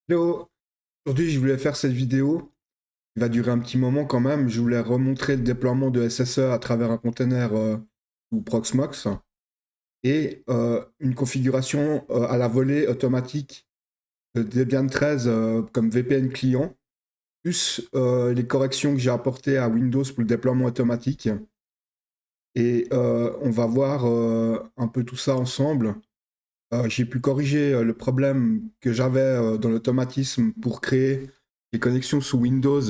Hello, aujourd'hui je voulais faire cette vidéo, il va durer un petit moment quand même, je voulais remontrer le déploiement de SSE à travers un container ou Proxmox et une configuration à la volée automatique de Debian 13 comme VPN client, plus les corrections que j'ai apportées à Windows pour le déploiement automatique. Et on va voir un peu tout ça ensemble. J'ai pu corriger le problème que j'avais dans l'automatisme pour créer les connexions sous Windows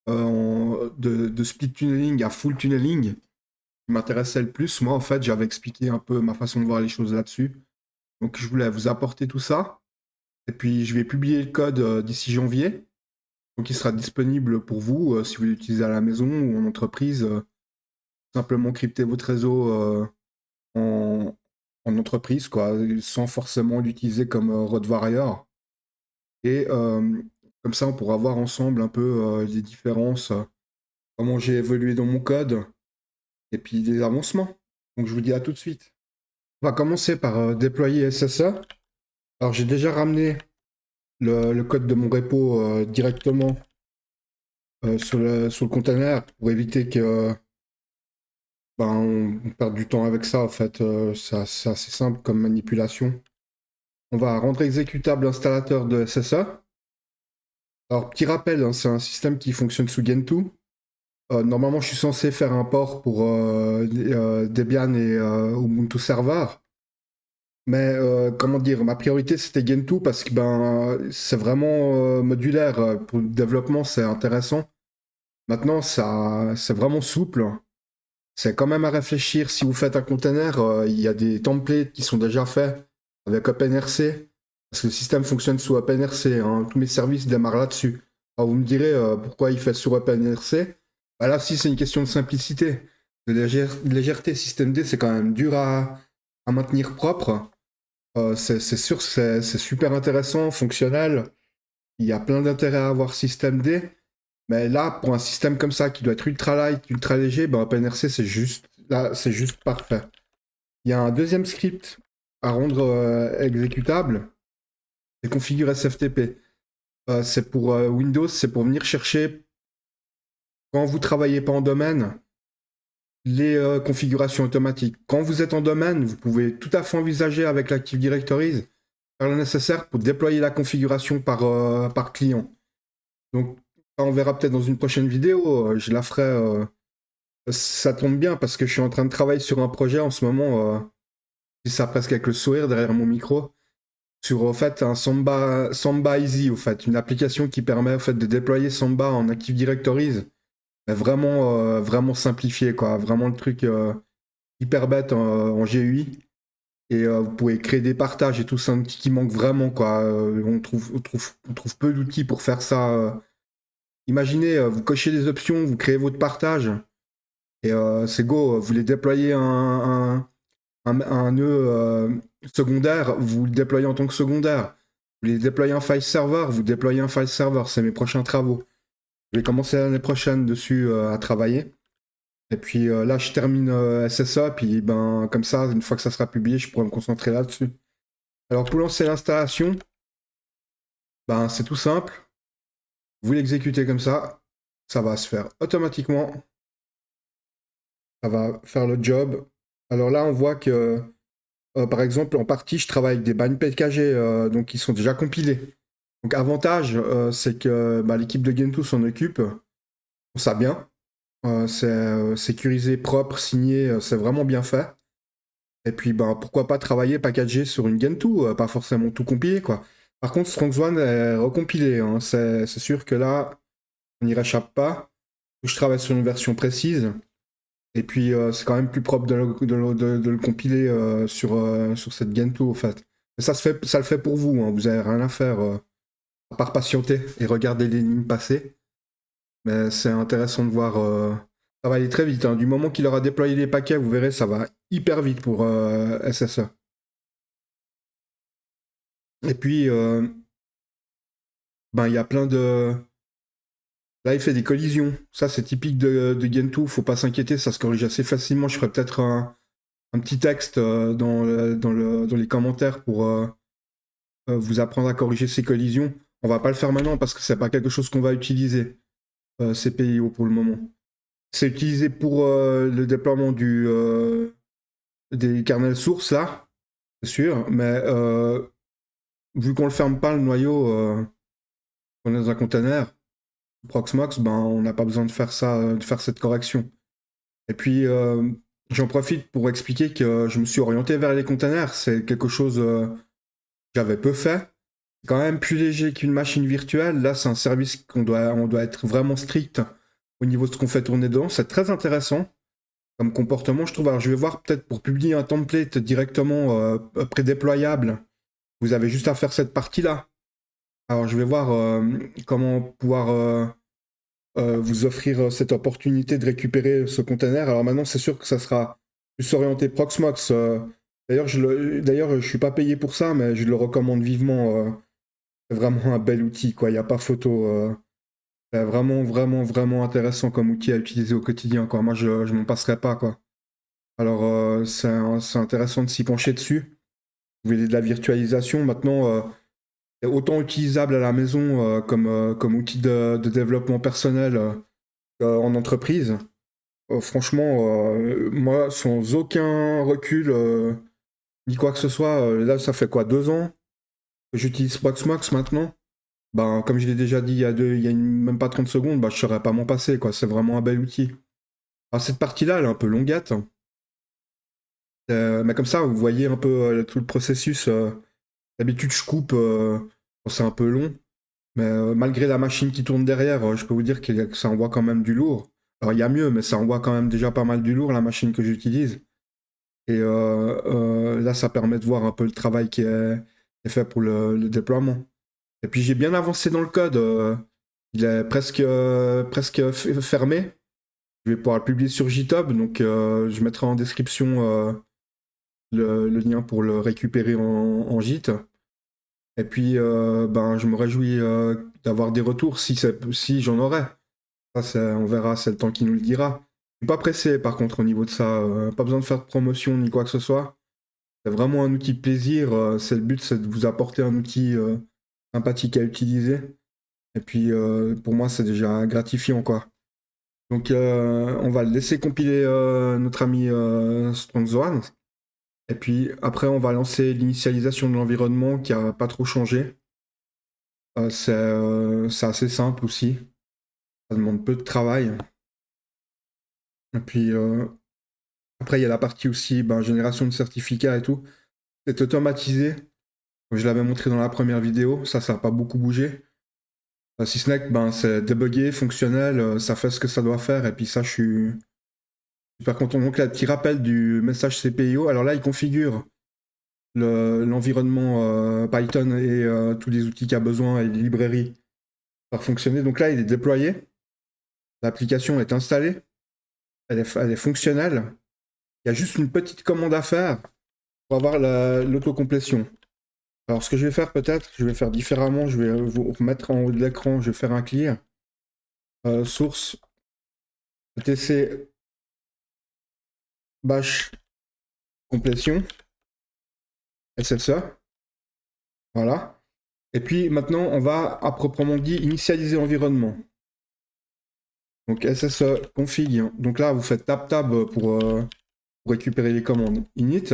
de split tunneling à full tunneling qui m'intéressait le plus. Moi, en fait, j'avais expliqué un peu ma façon de voir les choses là-dessus. Donc, je voulais vous apporter tout ça. Et puis, je vais publier le code d'ici janvier. Donc, il sera disponible pour vous si vous l'utilisez à la maison ou en entreprise. Simplement crypter votre réseau en, en entreprise, quoi, sans forcément l'utiliser comme road warrior. Et comme ça, on pourra voir ensemble un peu les différences, comment j'ai évolué dans mon code et puis des avancements. Donc je vous dis à tout de suite. On va commencer par déployer SSE. Alors j'ai déjà ramené le code de mon repo directement sur le container pour éviter que on perde du temps avec ça. En fait, c'est assez simple comme manipulation. On va rendre exécutable l'installateur de SSE. Alors petit rappel, hein, c'est un système qui fonctionne sous Gentoo. Normalement, je suis censé faire un port pour Debian et Ubuntu Server. Mais comment dire, ma priorité c'était Gentoo parce que c'est vraiment modulaire. Pour le développement, c'est intéressant. Maintenant, ça, c'est vraiment souple. C'est quand même à réfléchir. Si vous faites un container, il y a des templates qui sont déjà faits avec OpenRC. Parce que le système fonctionne sous OpenRC. Hein. Tous mes services démarrent là-dessus. Alors vous me direz pourquoi il fait sur OpenRC. Bah là, si c'est une question de simplicité, de légèreté. Système D, c'est quand même dur à maintenir propre. C'est sûr, c'est super intéressant, fonctionnel. Il y a plein d'intérêts à avoir système D. Mais là, pour un système comme ça qui doit être ultra light, ultra léger, OpenRC c'est juste là, c'est juste parfait. Il y a un deuxième script à rendre exécutable, c'est configure SFTP. C'est pour Windows, c'est pour venir chercher quand vous travaillez pas en domaine les configurations automatiques. Quand vous êtes en domaine, vous pouvez tout à fait envisager avec l'Active Directory faire le nécessaire pour déployer la configuration par client. Donc, on verra peut-être dans une prochaine vidéo. Je la ferai. Ça tombe bien parce que je suis en train de travailler sur un projet en ce moment. Je dis ça presque avec le sourire derrière mon micro. Sur au fait un Samba Easy, au fait, une application qui permet au fait de déployer Samba en Active Directories, mais vraiment simplifié quoi, vraiment le truc hyper bête en GUI. Et vous pouvez créer des partages et tout, c'est un outil qui manque vraiment quoi. On trouve peu d'outils pour faire ça. Imaginez, vous cochez des options, vous créez votre partage et c'est go. Vous voulez déployer un nœud secondaire, vous le déployez en tant que secondaire. Vous voulez déployer un file server, vous déployez un file server. C'est mes prochains travaux. Je vais commencer l'année prochaine dessus à travailler. Et puis là, je termine SSA, puis comme ça, une fois que ça sera publié, je pourrai me concentrer là-dessus. Alors pour lancer l'installation, c'est tout simple. Vous l'exécutez comme ça va se faire automatiquement, ça va faire le job. Alors là, on voit que, par exemple, en partie, je travaille avec des binds PKG, donc ils sont déjà compilés. Donc avantage, c'est que l'équipe de Gentoo s'en occupe, on ça bien. C'est sécurisé, propre, signé, c'est vraiment bien fait. Et puis pourquoi pas travailler packagé sur une Gentoo, pas forcément tout compilé quoi. Par contre, StrongOne est recompilé, hein. C'est sûr que là, on n'y réchappe pas. Je travaille sur une version précise. Et puis c'est quand même plus propre de le compiler sur cette Gentoo en fait. Mais ça le fait pour vous, hein. Vous avez rien à faire à part patienter et regarder les lignes passer. Mais c'est intéressant de voir. Ça va aller très vite, hein. Du moment qu'il aura déployé les paquets, vous verrez, ça va hyper vite pour SSE. Et puis, il y a plein de. Là, il fait des collisions. Ça, c'est typique de Gentoo. Faut pas s'inquiéter, ça se corrige assez facilement. Je ferai peut-être un petit texte dans les commentaires pour vous apprendre à corriger ces collisions. On va pas le faire maintenant parce que c'est pas quelque chose qu'on va utiliser, CPIO pour le moment. C'est utilisé pour le déploiement des kernels sources là, c'est sûr, mais vu qu'on le ferme pas le noyau, on est dans un container, Proxmox, ben on n'a pas besoin de faire ça, de faire cette correction. Et puis j'en profite pour expliquer que je me suis orienté vers les containers. C'est quelque chose que j'avais peu fait. C'est quand même plus léger qu'une machine virtuelle. Là, c'est un service on doit être vraiment strict au niveau de ce qu'on fait tourner dedans. C'est très intéressant comme comportement, je trouve. Alors, je vais voir peut-être pour publier un template directement prédéployable. Vous avez juste à faire cette partie-là. Alors, je vais voir comment pouvoir vous offrir cette opportunité de récupérer ce container. Alors maintenant, c'est sûr que ça sera plus orienté Proxmox. D'ailleurs, je suis pas payé pour ça, mais je le recommande vivement. C'est vraiment un bel outil, quoi. Il n'y a pas photo. C'est vraiment, vraiment, vraiment intéressant comme outil à utiliser au quotidien, quoi. Moi, je m'en passerai pas, quoi. Alors, c'est intéressant de s'y pencher dessus. Vous voulez de la virtualisation. Maintenant, c'est autant utilisable à la maison comme outil de développement personnel en entreprise. Franchement, moi, sans aucun recul, ni quoi que ce soit, là, ça fait quoi, 2 ans que j'utilise Proxmox maintenant? Ben, comme je l'ai déjà dit même pas 30 secondes, bah, je ne saurais pas m'en passer, quoi. C'est vraiment un bel outil. Alors, cette partie-là, elle est un peu longuette. Mais comme ça, vous voyez un peu tout le processus. D'habitude, je coupe quand c'est un peu long. Mais malgré la machine qui tourne derrière, je peux vous dire que ça envoie quand même du lourd. Alors, il y a mieux, mais ça envoie quand même déjà pas mal du lourd, la machine que j'utilise. Et là, ça permet de voir un peu le travail qui est fait pour le déploiement. Et puis, j'ai bien avancé dans le code. Il est presque fermé. Je vais pouvoir le publier sur GitHub, donc je mettrai en description le lien pour le récupérer en Git. Et puis, ben, je me réjouis d'avoir des retours si j'en aurai. Ça, on verra, c'est le temps qui nous le dira. Je suis pas pressé, par contre, au niveau de ça. Pas besoin de faire de promotion ni quoi que ce soit. C'est vraiment un outil de plaisir. Le but, c'est de vous apporter un outil sympathique à utiliser. Et puis, pour moi, c'est déjà gratifiant, quoi. Donc, on va le laisser compiler notre ami StrongZone. Et puis, après, on va lancer l'initialisation de l'environnement qui a pas trop changé. C'est assez simple aussi. Ça demande peu de travail. Et puis, après, il y a la partie aussi ben, génération de certificats et tout. C'est automatisé. Comme je l'avais montré dans la première vidéo, ça n'a pas beaucoup bougé. Si ce n'est que ben, c'est débugué, fonctionnel, ça fait ce que ça doit faire. Et puis ça, je suis super content. Donc là, petit rappel du message CPIO. Alors là, il configure l'environnement Python et tous les outils qu'il a besoin et les librairies pour fonctionner. Donc là, il est déployé. L'application est installée. Elle est fonctionnelle. Il y a juste une petite commande à faire pour avoir l'autocomplétion. Alors, ce que je vais faire peut-être, je vais faire différemment. Je vais vous remettre en haut de l'écran. Je vais faire un clear. Source etc bash complétion SSE. Voilà. Et puis maintenant, on va à proprement dit initialiser environnement. Donc SSE config. Donc là, vous faites tab pour récupérer les commandes. Init.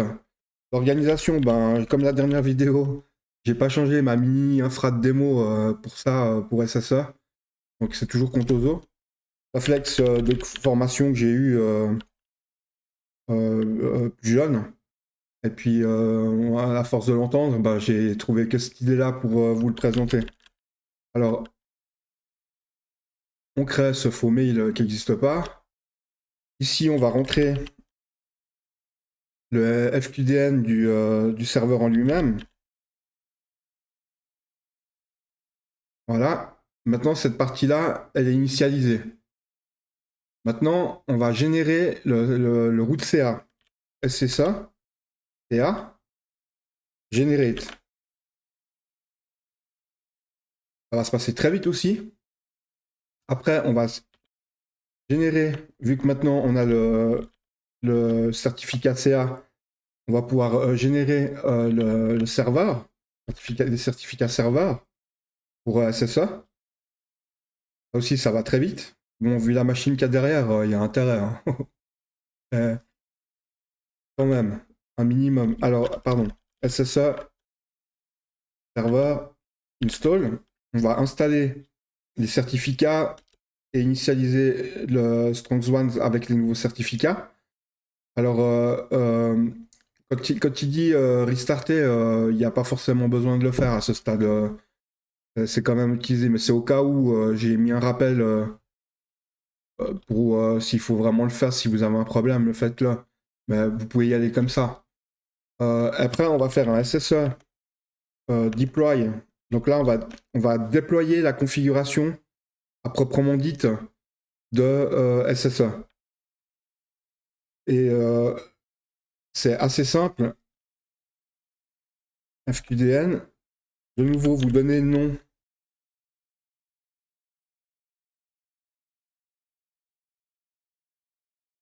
L'organisation, ben, comme la dernière vidéo, j'ai pas changé ma mini infra de démo pour ça, pour SSE. Donc c'est toujours Contoso. Réflexe de formation que j'ai eu plus jeune. Et puis, à force de l'entendre, bah, j'ai trouvé que cette idée-là pour vous le présenter. Alors, on crée ce faux mail qui n'existe pas. Ici, on va rentrer le FQDN du serveur en lui-même. Voilà. Maintenant, cette partie-là, elle est initialisée. Maintenant, on va générer le root CA. C'est ça. CA. Generate. Ça va se passer très vite aussi. Après, on va générer, vu que maintenant on a le certificat CA, on va pouvoir générer le serveur, des certificats serveurs. pour SSE. Là aussi, ça va très vite. Bon, vu la machine qu'il y a derrière, il y a intérêt, hein. Euh, Quand même, un minimum. Alors, pardon, SSE, serveur, install. On va installer les certificats et initialiser le StrongOne avec les nouveaux certificats. Alors, quand il dit restarter, il n'y a pas forcément besoin de le faire à ce stade. C'est quand même utilisé, mais c'est au cas où j'ai mis un rappel pour s'il faut vraiment le faire, si vous avez un problème, le faites-le. Mais vous pouvez y aller comme ça. Après, on va faire un SSE deploy. Donc là, on va déployer la configuration à proprement dite de SSE. Et c'est assez simple. FQDN. De nouveau, vous donnez le nom.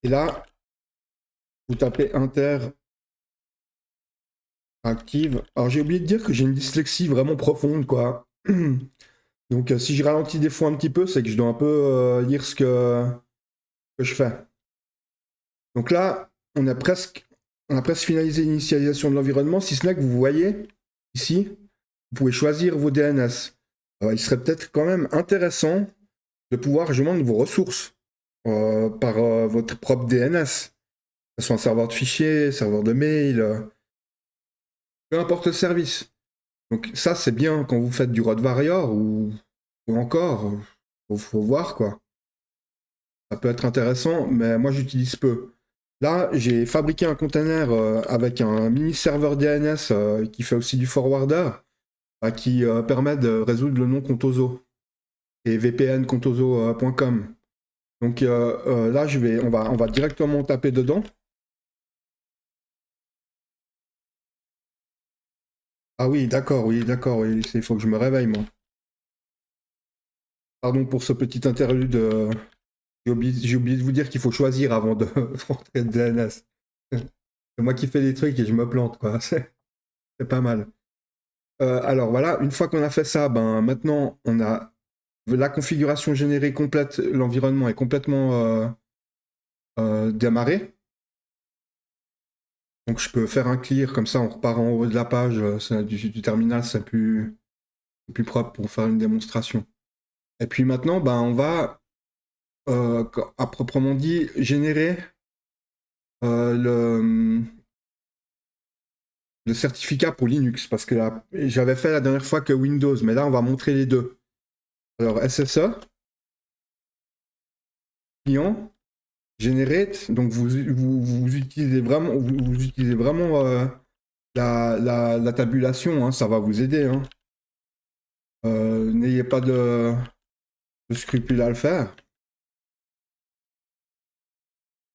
Et là, vous tapez inter active. Alors j'ai oublié de dire que j'ai une dyslexie vraiment profonde, quoi. Donc si je ralentis des fois un petit peu, c'est que je dois un peu lire ce que je fais. Donc là, on a presque finalisé l'initialisation de l'environnement, si ce n'est que vous voyez ici, vous pouvez choisir vos DNS. Il serait peut-être quand même intéressant de pouvoir joindre vos ressources par votre propre DNS. Que ce soit un serveur de fichiers, serveur de mail, peu importe le service. Donc ça, c'est bien quand vous faites du Road Warrior ou encore, faut voir quoi. Ça peut être intéressant, mais moi j'utilise peu. Là, j'ai fabriqué un container avec un mini serveur DNS qui fait aussi du forwarder, qui permet de résoudre le nom Contoso et vpncontoso.com. Donc là, on va directement taper dedans. Ah oui, d'accord, oui, il faut que je me réveille, moi. Pardon pour ce petit interlude. J'ai oublié de vous dire qu'il faut choisir avant de rentrer de DNS. C'est moi qui fais des trucs et je me plante, quoi. C'est pas mal. Alors voilà, une fois qu'on a fait ça, ben maintenant on a la configuration générée complète, l'environnement est complètement démarré. Donc je peux faire un clear, comme ça on repart en haut de la page du terminal, c'est plus propre pour faire une démonstration. Et puis maintenant, ben, on va, à proprement dit, générer le certificat pour Linux, parce que j'avais fait la dernière fois que Windows, mais là on va montrer les deux. Alors SSE, client, generate, donc vous utilisez vraiment, vous utilisez vraiment la tabulation, hein, ça va vous aider. Hein. N'ayez pas de scrupules à le faire.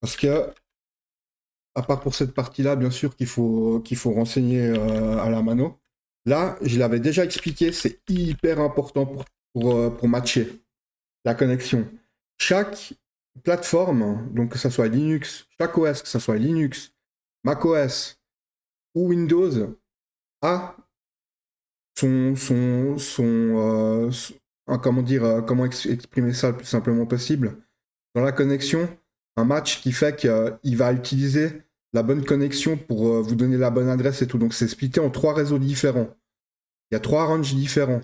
Parce que, à part pour cette partie-là, bien sûr qu'il faut renseigner à la mano. Là, je l'avais déjà expliqué, c'est hyper important pour matcher la connexion. Chaque plateforme, donc que ce soit Linux, chaque OS, que ce soit Linux, macOS ou Windows, a comment dire, comment exprimer ça le plus simplement possible. Dans la connexion, un match qui fait qu'il va utiliser la bonne connexion pour vous donner la bonne adresse et tout. Donc c'est splitté en 3 réseaux différents. Il y a 3 ranges différents.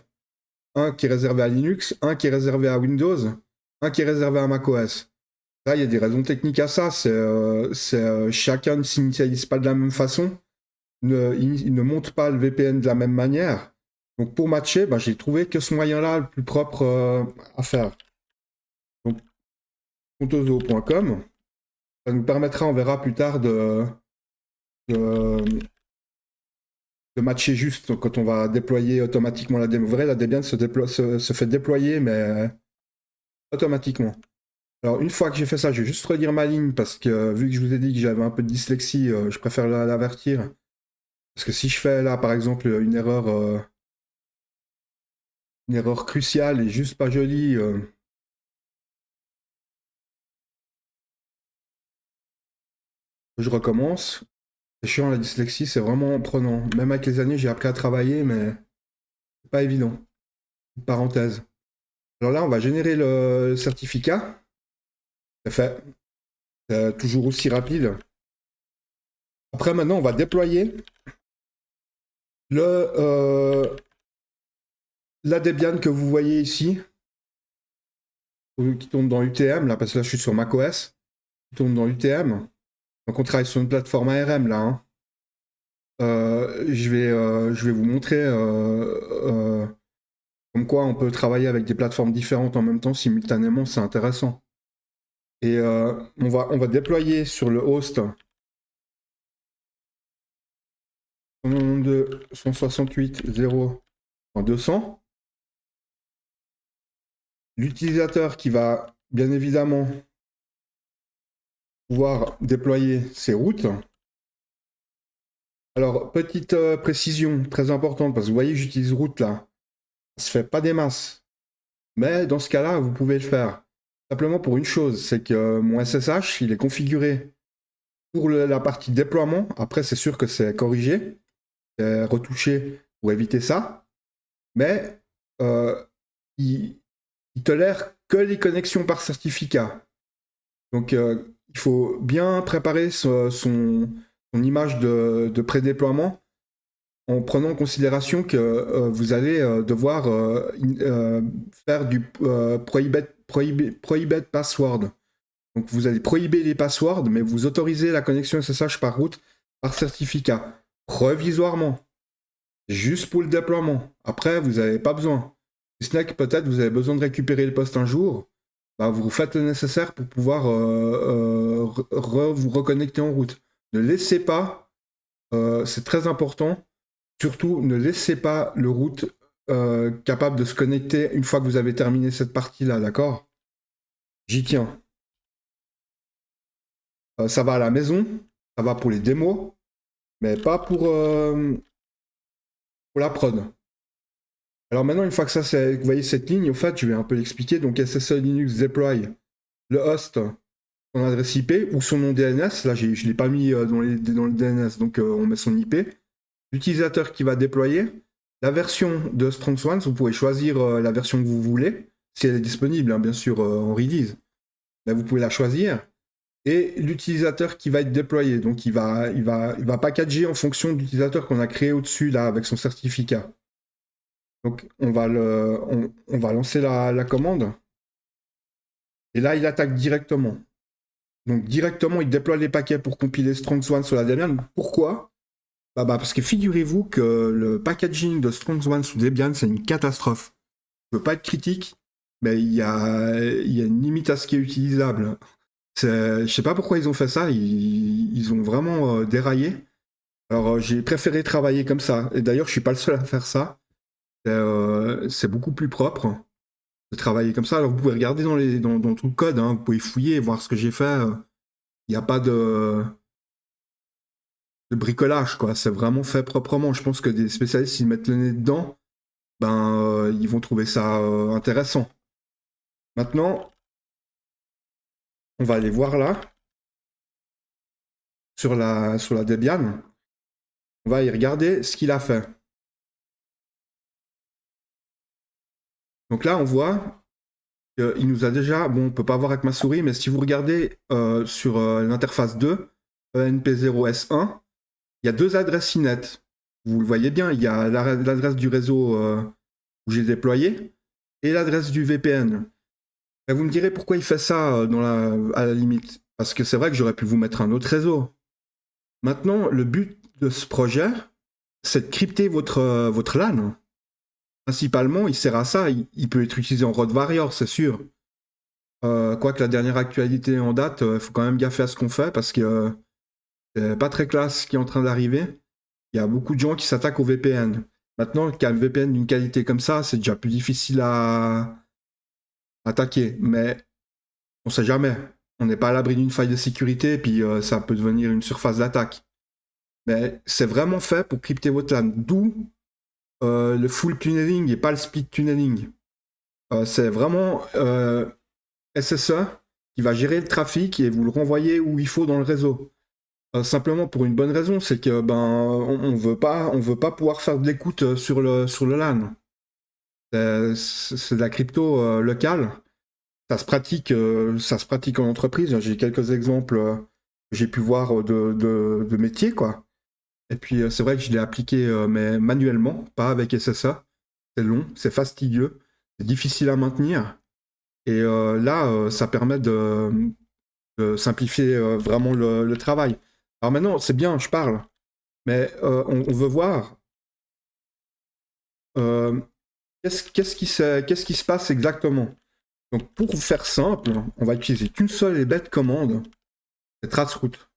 Un qui est réservé à Linux, un qui est réservé à Windows, un qui est réservé à macOS. Là, il y a des raisons techniques à ça. Chacun ne s'initialise pas de la même façon. Il ne monte pas le VPN de la même manière. Donc pour matcher, ben, j'ai trouvé que ce moyen-là le plus propre à faire. Donc contoso.com, ça nous permettra, on verra plus tard, de, de matcher juste quand on va déployer automatiquement la Debian. Vous verrez, la Debian se fait déployer, mais automatiquement. Alors une fois que j'ai fait ça, je vais juste relire ma ligne parce que vu que je vous ai dit que j'avais un peu de dyslexie, je préfère l'avertir. Parce que si je fais là, par exemple, une erreur cruciale et juste pas jolie, je recommence. C'est chiant la dyslexie, c'est vraiment prenant. Même avec les années, j'ai appris à travailler, mais c'est pas évident. parenthèse. Alors là, on va générer le certificat. C'est fait. C'est toujours aussi rapide. Après, maintenant, on va déployer la Debian que vous voyez ici, qui tourne dans UTM, là, parce que là, je suis sur macOS, qui tourne dans UTM. Donc, on travaille sur une plateforme ARM, là. Hein. Je vais vous montrer comme quoi on peut travailler avec des plateformes différentes en même temps, simultanément, c'est intéressant. Et on va déployer sur le host 192.168.0.200. L'utilisateur qui va bien évidemment pouvoir déployer ses routes. Alors, petite précision très importante, parce que vous voyez, j'utilise route là. Ça se fait pas des masses. Mais dans ce cas-là, vous pouvez le faire. Simplement pour une chose, c'est que mon SSH, il est configuré pour la partie déploiement. Après, c'est sûr que c'est corrigé, c'est retouché pour éviter ça. Mais il tolère que les connexions par certificat. Donc, il faut bien préparer son image de pré-déploiement en prenant en considération que vous allez devoir faire du prohibed password. Donc vous allez prohiber les passwords, mais vous autorisez la connexion SSH par route par certificat, provisoirement, juste pour le déploiement. Après, vous n'avez pas besoin. Si ce n'est que peut-être vous avez besoin de récupérer le poste un jour, bah, vous faites le nécessaire pour pouvoir vous reconnecter en route. Ne laissez pas, c'est très important, surtout ne laissez pas le route capable de se connecter une fois que vous avez terminé cette partie-là, d'accord? J'y tiens. Ça va à la maison, ça va pour les démos, mais pas pour la prod. Alors maintenant, une fois que ça, vous voyez cette ligne, en fait, je vais un peu l'expliquer. Donc SSL Linux deploy le host, son adresse IP ou son nom DNS. Là, je ne l'ai pas mis dans le DNS, donc on met son IP. L'utilisateur qui va déployer la version de StrongSwans. Vous pouvez choisir la version que vous voulez, si elle est disponible, hein, bien sûr, en release. Mais vous pouvez la choisir. Et l'utilisateur qui va être déployé. Donc il va packager en fonction de l'utilisateur qu'on a créé au-dessus là avec son certificat. Donc on va lancer la commande. Et là il attaque directement. Donc directement il déploie les paquets pour compiler StrongSwan sur la Debian. Pourquoi? Parce que figurez-vous que le packaging de StrongSwan sous Debian c'est une catastrophe. Je veux pas être critique, mais il y a une limite à ce qui est utilisable. Je sais pas pourquoi ils ont fait ça, ils ont vraiment déraillé. Alors j'ai préféré travailler comme ça. Et d'ailleurs, je suis pas le seul à faire ça. C'est beaucoup plus propre de travailler comme ça. Alors vous pouvez regarder dans tout le code, hein. Vous pouvez fouiller, voir ce que j'ai fait. Il n'y a pas de bricolage, quoi. C'est vraiment fait proprement. Je pense que des spécialistes, s'ils mettent le nez dedans, ils vont trouver ça intéressant. Maintenant, on va aller voir là, sur la Debian. On va y regarder ce qu'il a fait. Donc là, on voit qu'il nous a déjà, bon, on peut pas voir avec ma souris, mais si vous regardez sur l'interface 2, ENP0S1, il y a deux adresses INET. Vous le voyez bien, il y a l'adresse du réseau où j'ai déployé et l'adresse du VPN. Et vous me direz pourquoi il fait ça à la limite. Parce que c'est vrai que j'aurais pu vous mettre un autre réseau. Maintenant, le but de ce projet, c'est de crypter votre LAN. Principalement, il sert à ça. Il peut être utilisé en road warrior, c'est sûr. Quoique la dernière actualité en date, il faut quand même gaffer à ce qu'on fait parce que c'est pas très classe ce qui est en train d'arriver. Il y a beaucoup de gens qui s'attaquent au VPN. Maintenant, qu'un VPN d'une qualité comme ça, c'est déjà plus difficile à attaquer. Mais on sait jamais. On n'est pas à l'abri d'une faille de sécurité, puis ça peut devenir une surface d'attaque. Mais c'est vraiment fait pour crypter votre LAN. D'où le full tunneling et pas le split tunneling. C'est vraiment SSE qui va gérer le trafic et vous le renvoyer où il faut dans le réseau. Simplement pour une bonne raison, c'est que on veut pas pouvoir faire de l'écoute sur le LAN. C'est de la crypto locale. Ça se pratique en entreprise. J'ai quelques exemples que j'ai pu voir de métiers, quoi. Et puis c'est vrai que je l'ai appliqué mais manuellement, pas avec SSA. C'est long, c'est fastidieux, c'est difficile à maintenir. Et là, ça permet de simplifier vraiment le travail. Alors maintenant, c'est bien, je parle, mais on veut voir euh, qu'est-ce qui se passe exactement. Donc pour faire simple, on va utiliser qu'une seule et bête commande, c'est traceroute.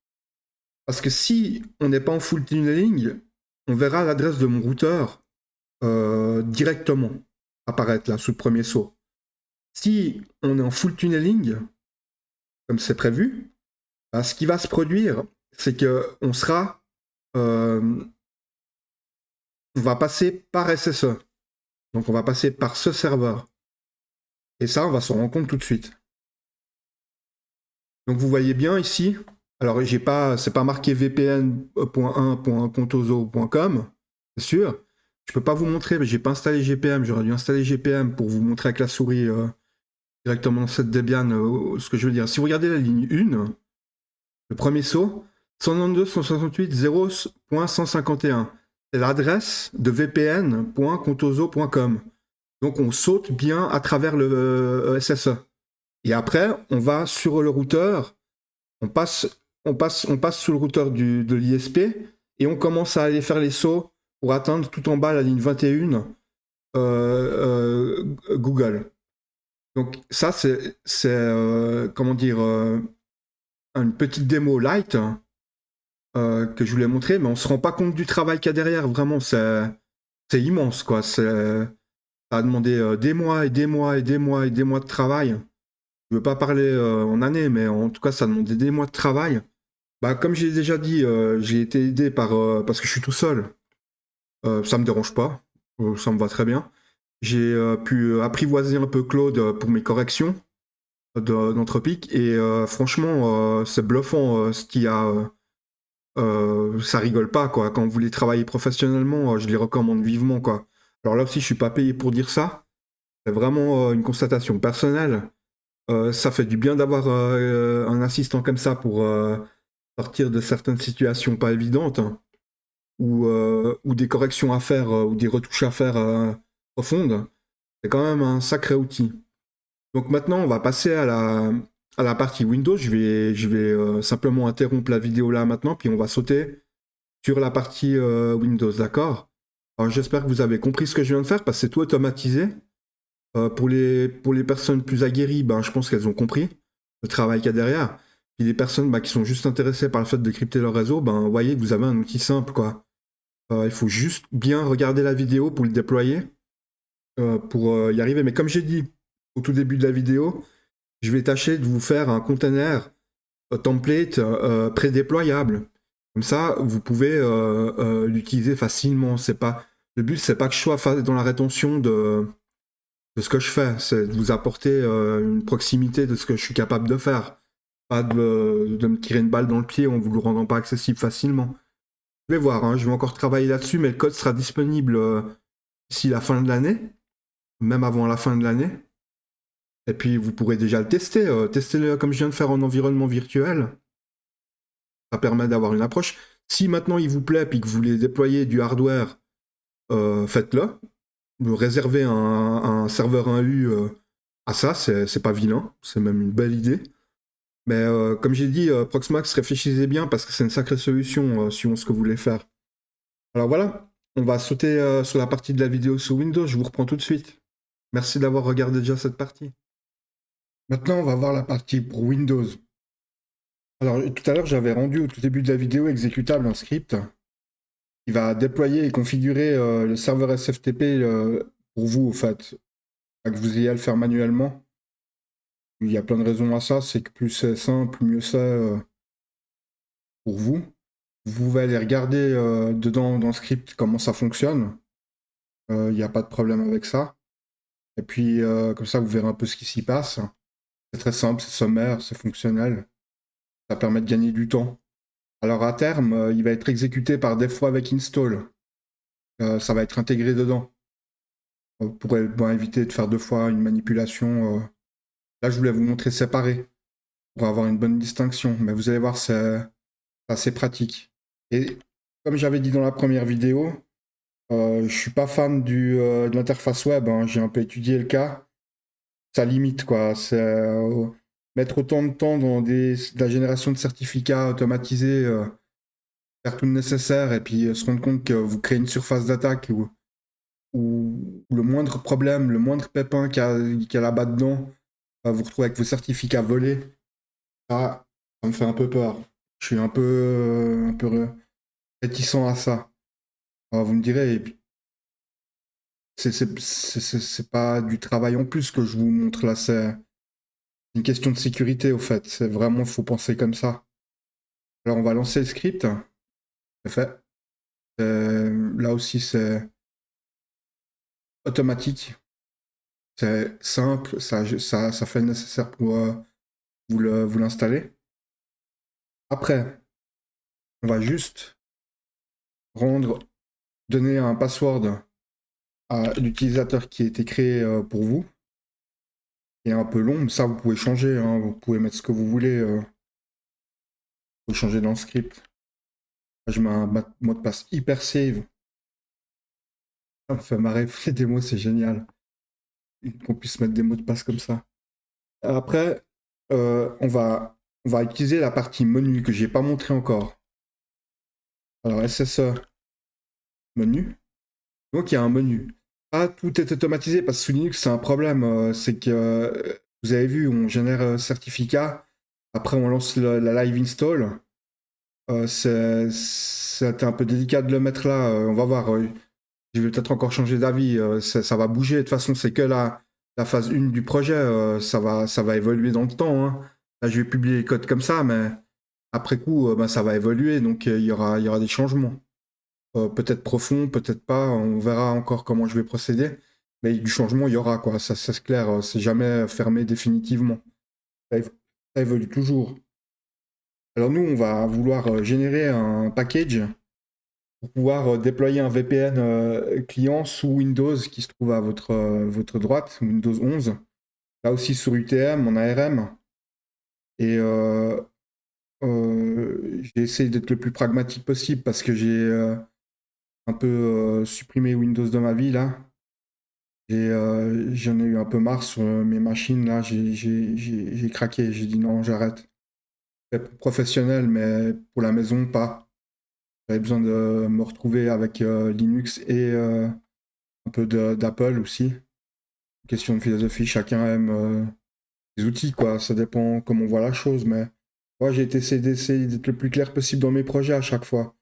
Parce que si on n'est pas en full tunneling, on verra l'adresse de mon routeur directement apparaître là sous le premier saut. Si on est en full tunneling, comme c'est prévu, bah, ce qui va se produire, c'est que on va passer par SSE. Donc on va passer par ce serveur. Et ça, on va s'en rendre compte tout de suite. Donc vous voyez bien ici, alors c'est pas marqué vpn.1.contoso.com, c'est sûr. Je peux pas vous montrer, mais j'ai pas installé GPM. J'aurais dû installer GPM pour vous montrer avec la souris directement dans cette Debian ce que je veux dire. Si vous regardez la ligne 1, le premier saut, 192.168.0.151. C'est l'adresse de vpn.contoso.com. Donc on saute bien à travers le SSE. Et après, on va sur le routeur, on passe sur le routeur de l'ISP et on commence à aller faire les sauts pour atteindre tout en bas la ligne 21 Google. Donc ça, c'est comment dire, une petite démo light que je voulais montrer, mais on se rend pas compte du travail qu'il y a derrière. Vraiment, c'est immense, quoi. Ça a demandé des mois et des mois et des mois et des mois de travail. Je veux pas parler en années, mais en tout cas, ça a demandé des mois de travail. Bah, comme j'ai déjà dit, j'ai été aidé parce que je suis tout seul. Ça me dérange pas, ça me va très bien. J'ai pu apprivoiser un peu Claude pour mes corrections d'Anthropic et franchement, c'est bluffant ce qu'il y a. Ça rigole pas, quoi. Quand vous voulez travailler professionnellement, je les recommande vivement, quoi. Alors là aussi, je suis pas payé pour dire ça. C'est vraiment une constatation personnelle. Ça fait du bien d'avoir un assistant comme ça pour sortir de certaines situations pas évidentes, hein, ou des corrections à faire, ou des retouches à faire profondes. C'est quand même un sacré outil. Donc maintenant, on va passer à la partie Windows. Je vais simplement interrompre la vidéo là maintenant, puis on va sauter sur la partie Windows, d'accord? Alors j'espère que vous avez compris ce que je viens de faire, parce que c'est tout automatisé. Pour les personnes plus aguerries, ben, je pense qu'elles ont compris le travail qu'il y a derrière. Puis les personnes qui sont juste intéressées par le fait de crypter leur réseau, ben, vous voyez que vous avez un outil simple, quoi. Il faut juste bien regarder la vidéo pour le déployer, pour y arriver. Mais comme j'ai dit au tout début de la vidéo, je vais tâcher de vous faire un container template prédéployable. Comme ça, vous pouvez l'utiliser facilement. Le but, c'est pas que je sois dans la rétention de ce que je fais, c'est de vous apporter une proximité de ce que je suis capable de faire. Pas de me tirer une balle dans le pied en vous le rendant pas accessible facilement. Je vais voir, hein, je vais encore travailler là-dessus, mais le code sera disponible d'ici la fin de l'année, même avant la fin de l'année. Et puis vous pourrez déjà le tester, testez-le comme je viens de faire en environnement virtuel. Ça permet d'avoir une approche. Si maintenant il vous plaît et que vous voulez déployer du hardware, faites-le. Réserver un serveur 1U à ça, c'est pas vilain, c'est même une belle idée. Mais comme j'ai dit, Proxmox, réfléchissez bien parce que c'est une sacrée solution suivant ce que vous voulez faire. Alors voilà, on va sauter sur la partie de la vidéo sous Windows, je vous reprends tout de suite. Merci d'avoir regardé déjà cette partie. Maintenant, on va voir la partie pour Windows. Alors tout à l'heure, j'avais rendu au tout début de la vidéo exécutable un script qui va déployer et configurer le serveur SFTP pour vous, en fait, pas que vous ayez à le faire manuellement. Il y a plein de raisons à ça, c'est que plus c'est simple, mieux c'est pour vous. Vous pouvez aller regarder dedans dans le script comment ça fonctionne. Il n'y a pas de problème avec ça. Et puis comme ça, vous verrez un peu ce qui s'y passe. C'est très simple, c'est sommaire, c'est fonctionnel. Ça permet de gagner du temps. Alors à terme, il va être exécuté par défaut avec install. Ça va être intégré dedans. pour éviter de faire 2 fois une manipulation. Là, je voulais vous montrer séparé pour avoir une bonne distinction, mais vous allez voir, c'est assez pratique. Et comme j'avais dit dans la première vidéo, je suis pas fan de l'interface web, hein. J'ai un peu étudié le cas. Ça limite, quoi. C'est mettre autant de temps dans de la génération de certificats automatisés, faire tout le nécessaire et puis se rendre compte que vous créez une surface d'attaque où le moindre problème, le moindre pépin qu'il y a là-bas dedans, vous retrouvez avec vos certificats volés. Ça me fait un peu peur. Je suis un peu réticent à ça. Alors, vous me direz, c'est pas du travail en plus que je vous montre là, c'est une question de sécurité au fait. C'est vraiment, il faut penser comme ça. Alors on va lancer le script. C'est fait. Là aussi c'est automatique. C'est simple, ça fait le nécessaire pour vous l'installer. Après, on va juste donner un password à l'utilisateur qui a été créé pour vous. Et un peu long, mais ça vous pouvez changer, hein, vous pouvez mettre ce que vous voulez. Vous pouvez changer dans le script. Là, je mets un mot de passe hyper save. Ça me fait marrer, les démos, c'est génial. Qu'on puisse mettre des mots de passe comme ça. Après, on va utiliser la partie menu que j'ai pas montré encore. Alors SSE, menu. Donc il y a un menu. Pas tout est automatisé parce que sous Linux c'est un problème. C'est que vous avez vu, on génère un certificat. Après on lance la live install. C'est un peu délicat de le mettre là. On va voir. Je vais peut-être encore changer d'avis. Ça va bouger. De toute façon, c'est que la phase 1 du projet. Ça va évoluer dans le temps, hein. Là, je vais publier les codes comme ça, mais après coup, bah, ça va évoluer. Donc, il y aura des changements. Peut-être profonds, peut-être pas. On verra encore comment je vais procéder. Mais du changement, il y aura, quoi. Ça c'est clair. C'est jamais fermé définitivement. Ça, ça évolue toujours. Alors, nous, on va vouloir générer un package pour pouvoir déployer un VPN client sous Windows qui se trouve à votre droite, Windows 11. Là aussi sur UTM, en ARM. Et j'ai essayé d'être le plus pragmatique possible parce que j'ai un peu supprimé Windows de ma vie là. J'en ai eu un peu marre sur mes machines là. J'ai craqué, j'ai dit non, j'arrête. C'est professionnel, mais pour la maison, pas. J'avais besoin de me retrouver avec Linux et un peu d'Apple aussi. Question de philosophie, chacun aime les outils, quoi. Ça dépend comment on voit la chose, mais moi, j'ai essayé d'être le plus clair possible dans mes projets à chaque fois.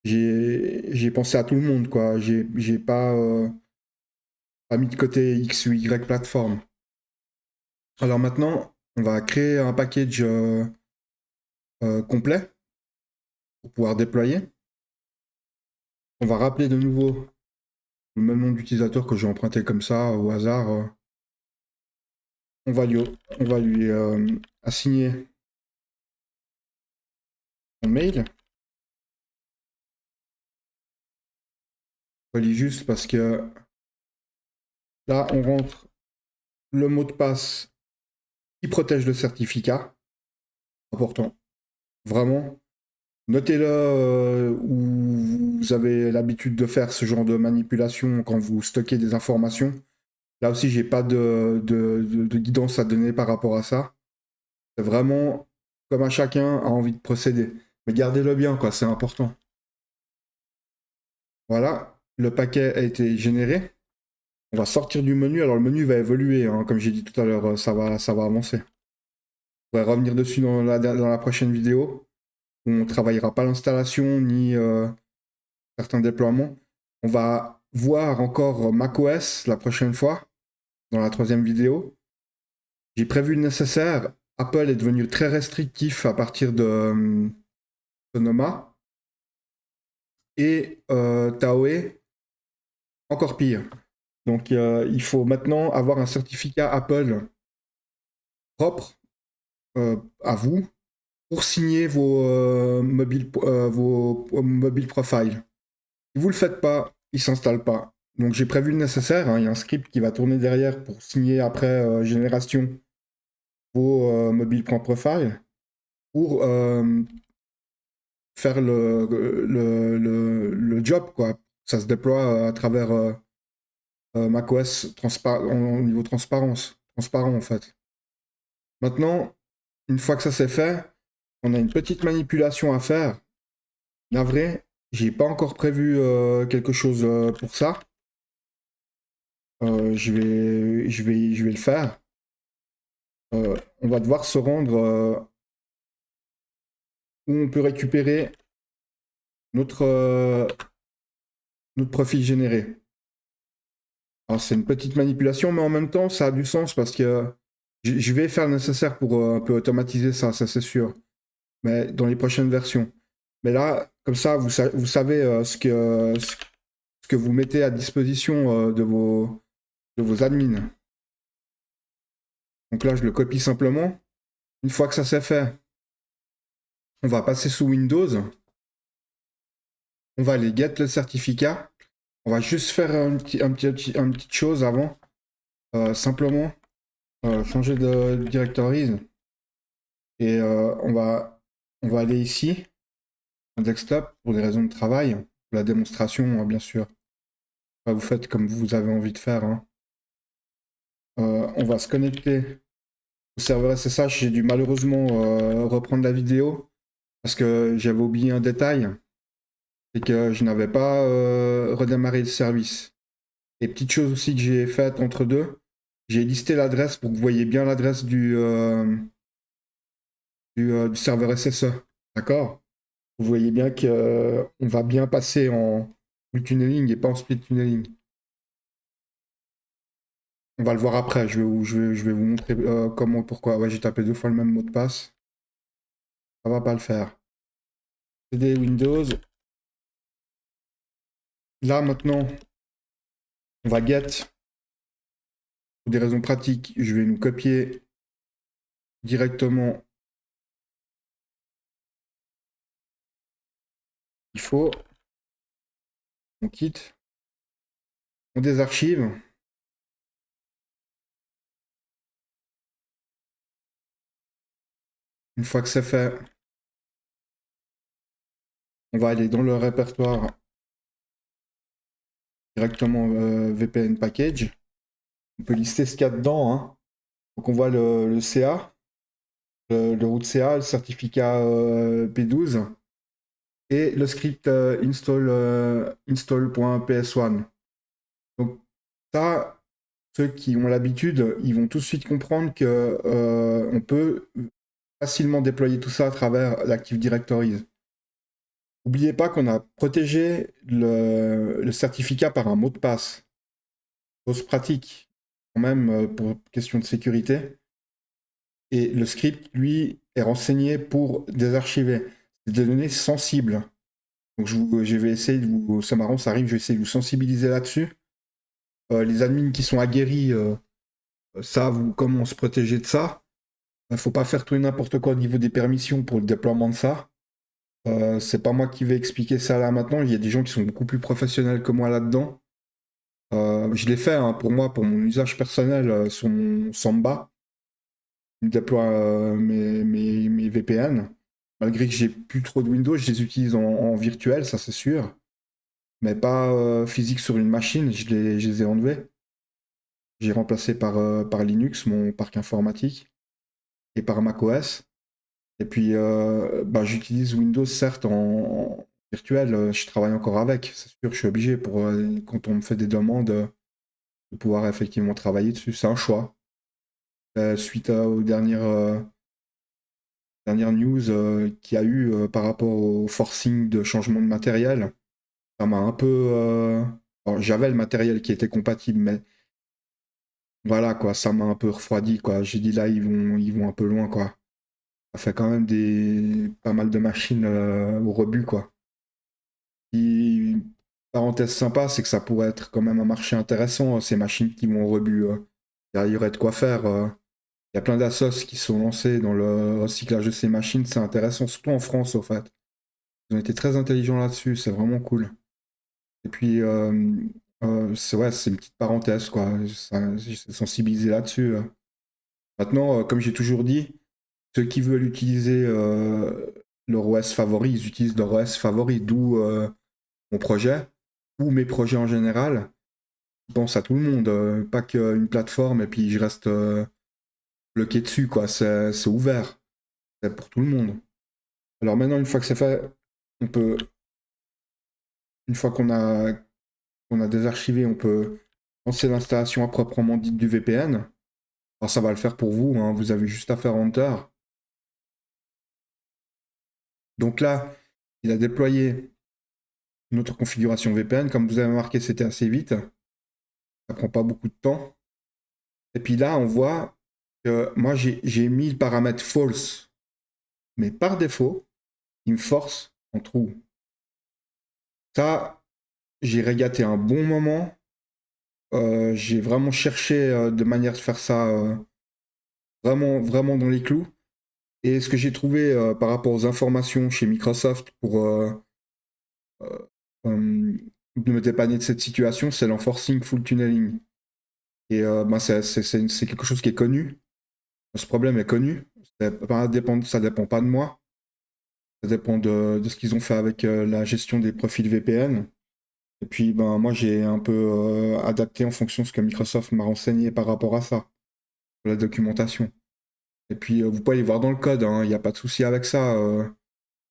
J'ai pensé à tout le monde, quoi. J'ai pas mis de côté X ou Y plateforme. Alors maintenant, on va créer un package complet pour pouvoir déployer. On va rappeler de nouveau le même nom d'utilisateur que j'ai emprunté comme ça au hasard. On va lui assigner son mail. Je relis juste parce que là, on rentre le mot de passe qui protège le certificat. Important. Vraiment. Notez-le où vous avez l'habitude de faire ce genre de manipulation quand vous stockez des informations. Là aussi, j'ai pas de guidance à donner par rapport à ça. C'est vraiment comme à chacun a envie de procéder. Mais gardez-le bien, quoi, c'est important. Voilà, le paquet a été généré. On va sortir du menu. Alors le menu va évoluer, hein. Comme j'ai dit tout à l'heure, ça va avancer. On va revenir dessus dans la prochaine vidéo. On ne travaillera pas l'installation ni certains déploiements. On va voir encore macOS la prochaine fois, dans la troisième vidéo. J'ai prévu le nécessaire. Apple est devenu très restrictif à partir de Sonoma. Et Taoe, encore pire. Donc il faut maintenant avoir un certificat Apple propre à vous pour signer vos mobile profiles. Si vous ne le faites pas, il ne s'installe pas. Donc j'ai prévu le nécessaire, hein. Il y a un script qui va tourner derrière pour signer après génération vos mobile.profile pour faire le job, quoi. Ça se déploie à travers macOS au niveau transparent en fait. Maintenant, une fois que ça c'est fait, on a une petite manipulation à faire. Navré, j'ai pas encore prévu quelque chose pour ça. Je vais le faire. On va devoir se rendre où on peut récupérer notre, notre profil généré. Alors c'est une petite manipulation, mais en même temps, ça a du sens parce que je vais faire le nécessaire pour un peu automatiser ça, ça c'est sûr. Mais dans les prochaines versions. Mais là, comme ça, vous savez ce que vous mettez à disposition de vos admins. Donc là, je le copie simplement. Une fois que ça c'est fait, on va passer sous Windows. On va aller get le certificat. On va juste faire une petite chose avant. Simplement changer de directories. Et on va aller ici, en desktop, pour des raisons de travail. Pour la démonstration, bien sûr. Vous faites comme vous avez envie de faire. Hein. On va se connecter au serveur SSH. J'ai dû malheureusement reprendre la vidéo parce que j'avais oublié un détail. C'est que je n'avais pas redémarré le service. Et petite chose aussi que j'ai faite entre deux, j'ai listé l'adresse pour que vous voyez bien l'adresse du serveur SSE. D'accord? Vous voyez bien qu'on va bien passer en full tunneling et pas en split tunneling. On va le voir après, je vais vous montrer comment, pourquoi. Ouais, j'ai tapé 2 fois le même mot de passe. Ça va pas le faire. CD Windows. Là, maintenant, on va get. Pour des raisons pratiques, je vais nous copier directement. Il faut. On quitte. On désarchive. Une fois que c'est fait, on va aller dans le répertoire directement VPN package. On peut lister ce qu'il y a dedans. Hein. Donc on voit le CA, le root CA, le certificat P12 et le script install.ps1. Donc ça, ceux qui ont l'habitude, ils vont tout de suite comprendre que on peut facilement déployer tout ça à travers l'Active Directory. N'oubliez pas qu'on a protégé le certificat par un mot de passe. Chose pratique, quand même, pour question de sécurité. Et le script, lui, est renseigné pour désarchiver. C'est des données sensibles. Donc je vais essayer de vous... C'est marrant, ça arrive, je vais essayer de vous sensibiliser là-dessus. Les admins qui sont aguerris savent comment se protéger de ça. Il ne faut pas faire tout et n'importe quoi au niveau des permissions pour le déploiement de ça. C'est pas moi qui vais expliquer ça là maintenant. Il y a des gens qui sont beaucoup plus professionnels que moi là-dedans. Je l'ai fait hein, pour moi, pour mon usage personnel sur mon Samba. Je déploie mes VPN. Malgré que j'ai plus trop de Windows, je les utilise en virtuel, ça c'est sûr. Mais pas physique sur une machine, je les ai enlevés. J'ai remplacé par Linux, mon parc informatique, et par macOS. Et puis, j'utilise Windows, certes, en virtuel, je travaille encore avec, c'est sûr, je suis obligé pour, quand on me fait des demandes, de pouvoir effectivement travailler dessus. C'est un choix. Suite aux dernières news qu'il y a eu par rapport au forcing de changement de matériel, ça m'a un peu... alors, j'avais le matériel qui était compatible, mais voilà, quoi, ça m'a un peu refroidi, quoi. J'ai dit là, ils vont un peu loin, quoi. Ça fait quand même pas mal de machines au rebut, quoi. Et, parenthèse sympa, c'est que ça pourrait être quand même un marché intéressant, ces machines qui vont au rebut. Il y aurait de quoi faire. Il y a plein d'assos qui sont lancés dans le recyclage de ces machines, c'est intéressant, surtout en France, au fait. Ils ont été très intelligents là-dessus, c'est vraiment cool. Et puis, c'est une petite parenthèse, quoi. J'ai sensibilisé là-dessus. Maintenant, comme j'ai toujours dit, ceux qui veulent utiliser leur OS favori, ils utilisent leur OS favori, d'où mon projet, ou mes projets en général. Je pense à tout le monde, pas qu'une plateforme et puis je reste bloqué dessus, quoi. C'est ouvert, c'est pour tout le monde. Alors maintenant, une fois que c'est fait, on peut, une fois qu'on a désarchivé, on peut lancer l'installation à proprement dite du VPN. Alors ça va le faire pour vous, hein, vous avez juste à faire Enter. Donc là, il a déployé notre configuration VPN. Comme vous avez remarqué, c'était assez vite. Ça prend pas beaucoup de temps. Et puis là, on voit que moi, j'ai mis le paramètre false. Mais par défaut, il me force en true. Ça, j'ai régaté un bon moment. J'ai vraiment cherché de manière de faire ça vraiment, vraiment dans les clous. Et ce que j'ai trouvé par rapport aux informations chez Microsoft pour me dépanner de cette situation, c'est l'enforcing full tunneling. Et bah, c'est quelque chose qui est connu. Ce problème est connu. Ça dépend pas de moi. Ça dépend de ce qu'ils ont fait avec la gestion des profils VPN. Et puis, ben, moi, j'ai un peu adapté en fonction de ce que Microsoft m'a renseigné par rapport à ça, pour la documentation. Et puis, vous pouvez aller voir dans le code, hein, il n'y a pas de souci avec ça.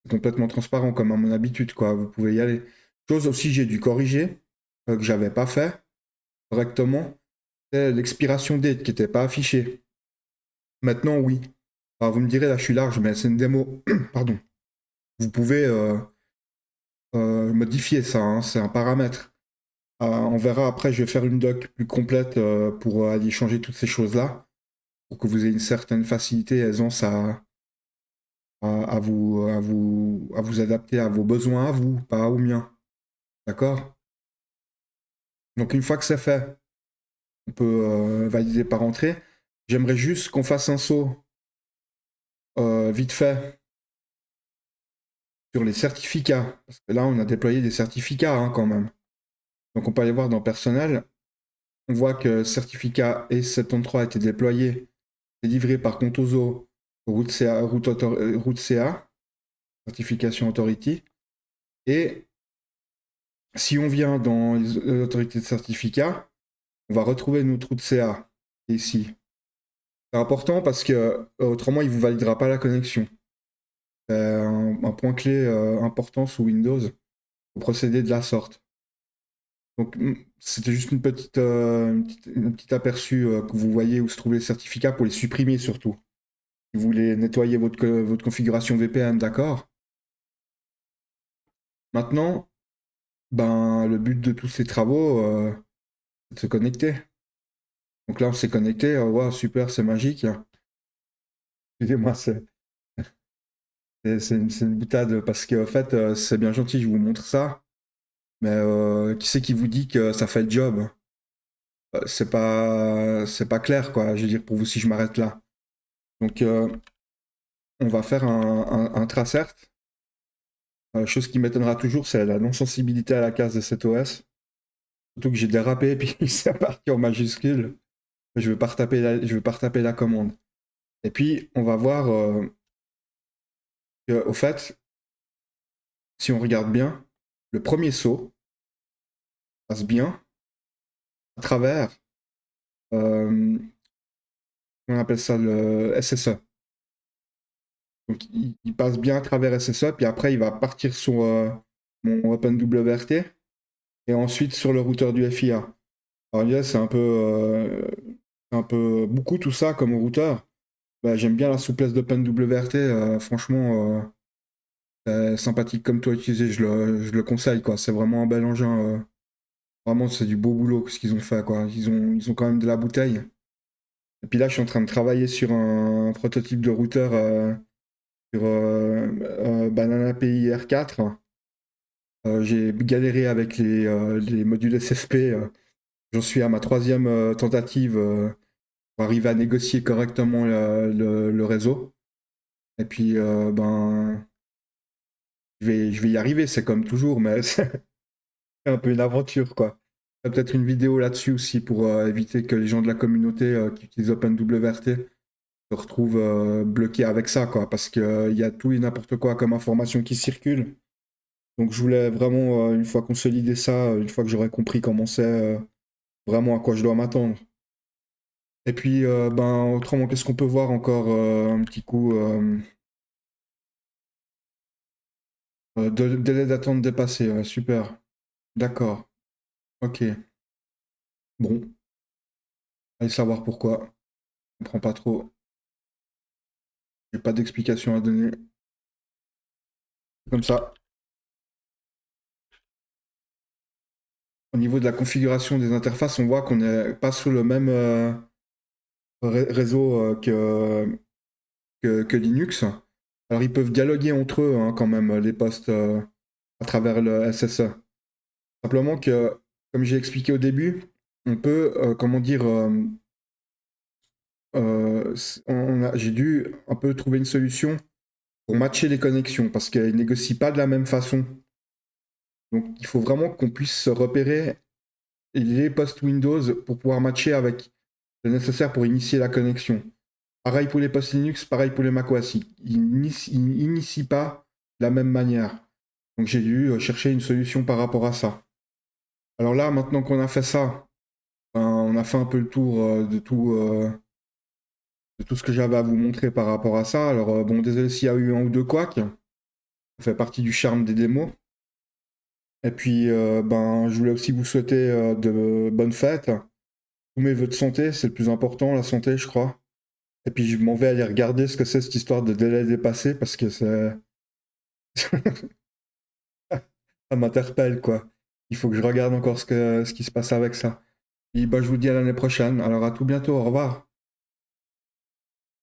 C'est complètement transparent, comme à mon habitude, quoi. Vous pouvez y aller. Chose aussi, j'ai dû corriger, que j'avais pas fait correctement, c'est l'expiration date qui n'était pas affichée. Maintenant, oui. Alors, vous me direz, là, je suis large, mais c'est une démo. Pardon. Vous pouvez modifier ça, hein, c'est un paramètre. On verra après, je vais faire une doc plus complète pour aller changer toutes ces choses-là, pour que vous ayez une certaine facilité, aisance à vous adapter à vos besoins, à vous, pas aux miens. D'accord? Donc une fois que c'est fait, on peut valider par entrée. J'aimerais juste qu'on fasse un saut vite fait sur les certificats, parce que là, on a déployé des certificats hein, quand même. Donc on peut aller voir dans personnel. On voit que certificat E73 a été déployé, délivré par Contoso, Route CA, Certification Authority. Et si on vient dans les autorités de certificat, on va retrouver notre route CA ici. C'est important parce que autrement, il ne vous validera pas la connexion. C'est un point clé important sous Windows pour procéder de la sorte. Donc, c'était juste un petit aperçu que vous voyez où se trouvaient les certificats pour les supprimer surtout. Si vous voulez nettoyer votre configuration VPN, d'accord? Maintenant, ben, le but de tous ces travaux, c'est de se connecter. Donc là, on s'est connecté. Wow, super, c'est magique. Excusez-moi, c'est une boutade parce qu'en fait, c'est bien gentil, je vous montre ça. Mais qui c'est qui vous dit que ça fait le job? C'est pas clair, quoi. Je veux dire, pour vous, si je m'arrête là. Donc, on va faire un tracert. Chose qui m'étonnera toujours, c'est la non-sensibilité à la case de cet OS. Surtout que j'ai dérapé et puis c'est parti en majuscule. Je vais pas retaper la commande. Et puis, on va voir au fait, si on regarde bien, le premier saut passe bien à travers, euh, on appelle ça le SSE. Donc, il passe bien à travers SSE, puis après, il va partir sur mon OpenWRT et ensuite sur le routeur du FIA. Alors, là, c'est un peu beaucoup tout ça comme routeur. Bah, j'aime bien la souplesse d'OpenWRT, franchement, sympathique comme toi utilisé, je le conseille, quoi. C'est vraiment un bel engin. Vraiment, c'est du beau boulot ce qu'ils ont fait, quoi. Ils ont quand même de la bouteille. Et puis là, je suis en train de travailler sur un prototype de routeur sur Banana API R4. J'ai galéré avec les modules SFP. J'en suis à ma troisième tentative pour arriver à négocier correctement le réseau. Et puis, ben, je vais y arriver, c'est comme toujours, mais c'est un peu une aventure, quoi. peut-être une vidéo là-dessus aussi pour éviter que les gens de la communauté qui utilisent OpenWRT se retrouvent bloqués avec ça, quoi, parce qu'il y a tout et n'importe quoi comme information qui circule. Donc je voulais vraiment, une fois consolider ça, une fois que j'aurai compris comment c'est, vraiment à quoi je dois m'attendre. Et puis, ben, autrement, qu'est-ce qu'on peut voir encore un petit coup délai d'attente dépassé, ouais, super. D'accord, ok. Bon, allez savoir pourquoi. Je comprends pas trop. J'ai pas d'explication à donner. Comme ça. Au niveau de la configuration des interfaces, on voit qu'on n'est pas sur le même réseau que Linux. Alors ils peuvent dialoguer entre eux hein, quand même, les postes à travers le SSE. Simplement que, comme j'ai expliqué au début, on peut, comment dire, j'ai dû un peu trouver une solution pour matcher les connexions parce qu'elles ne négocient pas de la même façon. Donc il faut vraiment qu'on puisse se repérer les postes Windows pour pouvoir matcher avec le nécessaire pour initier la connexion. Pareil pour les postes Linux, pareil pour les macOS. Ils n'initient pas de la même manière. Donc j'ai dû chercher une solution par rapport à ça. Alors là, maintenant qu'on a fait ça, ben, on a fait un peu le tour de tout ce que j'avais à vous montrer par rapport à ça. Alors bon, désolé s'il y a eu un ou deux couacs. Ça fait partie du charme des démos. Et puis, ben, je voulais aussi vous souhaiter de bonnes fêtes. Tous mes vœux de santé, c'est le plus important, la santé, je crois. Et puis, je m'en vais aller regarder ce que c'est cette histoire de délai dépassé parce que c'est. Ça m'interpelle, quoi. Il faut que je regarde encore ce qui se passe avec ça. Et bah, je vous dis à l'année prochaine. Alors, à tout bientôt. Au revoir.